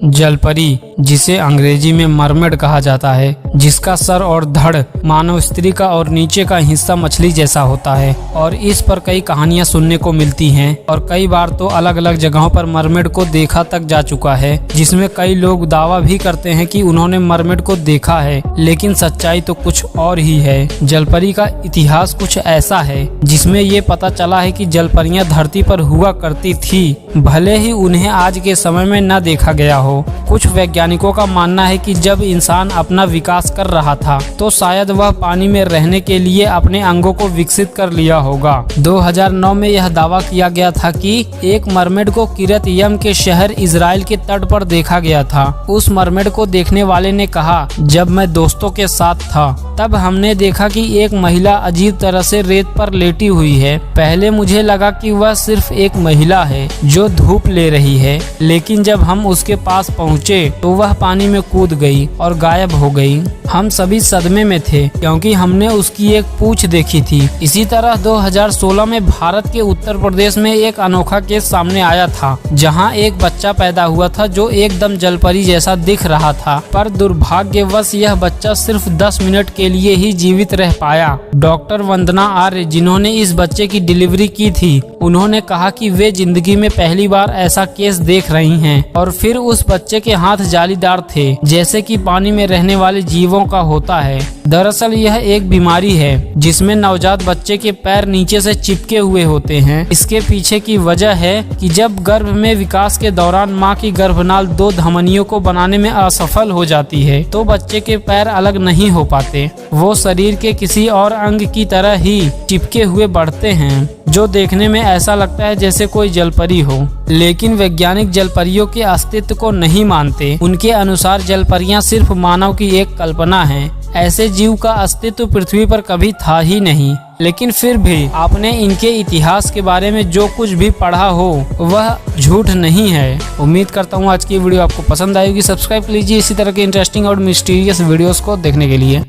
जलपरी, जिसे अंग्रेजी में मरमेड कहा जाता है, जिसका सर और धड़ मानव स्त्री का और नीचे का हिस्सा मछली जैसा होता है। और इस पर कई कहानियां सुनने को मिलती हैं और कई बार तो अलग अलग जगहों पर मरमेड को देखा तक जा चुका है, जिसमें कई लोग दावा भी करते हैं कि उन्होंने मरमेड को देखा है, लेकिन सच्चाई तो कुछ और ही है। जलपरी का इतिहास कुछ ऐसा है जिसमें ये पता चला है कि जलपरियां धरती पर हुआ करती थी, भले ही उन्हें आज के समय में न देखा गया हो। कुछ वैज्ञानिकों का मानना है कि जब इंसान अपना विकास कर रहा था तो शायद वह पानी में रहने के लिए अपने अंगों को विकसित कर लिया होगा। 2009 में यह दावा किया गया था कि एक मरमेड को किरत यम के शहर इजराइल के तट पर देखा गया था। उस मरमेड को देखने वाले ने कहा, जब मैं दोस्तों के साथ था तब हमने देखा कि एक महिला अजीब तरह से रेत पर लेटी हुई है। पहले मुझे लगा कि वह सिर्फ एक महिला है जो धूप ले रही है, लेकिन जब हम उसके पास पहुँचे तो वह पानी में कूद गई और गायब हो गई। हम सभी सदमे में थे क्योंकि हमने उसकी एक पूंछ देखी थी। इसी तरह 2016 में भारत के उत्तर प्रदेश में एक अनोखा केस सामने आया था, जहां एक बच्चा पैदा हुआ था जो एकदम जलपरी जैसा दिख रहा था, पर दुर्भाग्यवश यह बच्चा सिर्फ 10 मिनट के लिए ही जीवित रह पाया। डॉक्टर वंदना आर्य, जिन्होंने इस बच्चे की डिलीवरी की थी, उन्होंने कहा कि वे जिंदगी में पहली बार ऐसा केस देख रही हैं। और फिर उस बच्चे के हाथ जालीदार थे, जैसे कि पानी में रहने वाले जीवों का होता है। दरअसल यह एक बीमारी है जिसमें नवजात बच्चे के पैर नीचे से चिपके हुए होते हैं। इसके पीछे की वजह है कि जब गर्भ में विकास के दौरान मां की गर्भनाल 2 धमनियों को बनाने में असफल हो जाती है तो बच्चे के पैर अलग नहीं हो पाते। वो शरीर के किसी और अंग की तरह ही चिपके हुए बढ़ते हैं, जो देखने में ऐसा लगता है जैसे कोई जलपरी हो। लेकिन वैज्ञानिक जलपरियों के अस्तित्व को नहीं मानते। उनके अनुसार जलपरियां सिर्फ मानव की एक कल्पना है। ऐसे जीव का अस्तित्व पृथ्वी पर कभी था ही नहीं। लेकिन फिर भी आपने इनके इतिहास के बारे में जो कुछ भी पढ़ा हो वह झूठ नहीं है। उम्मीद करता हूँ आज की वीडियो आपको पसंद आएगी। सब्सक्राइब कीजिए इसी तरह के इंटरेस्टिंग और मिस्टीरियस वीडियोस को देखने के लिए।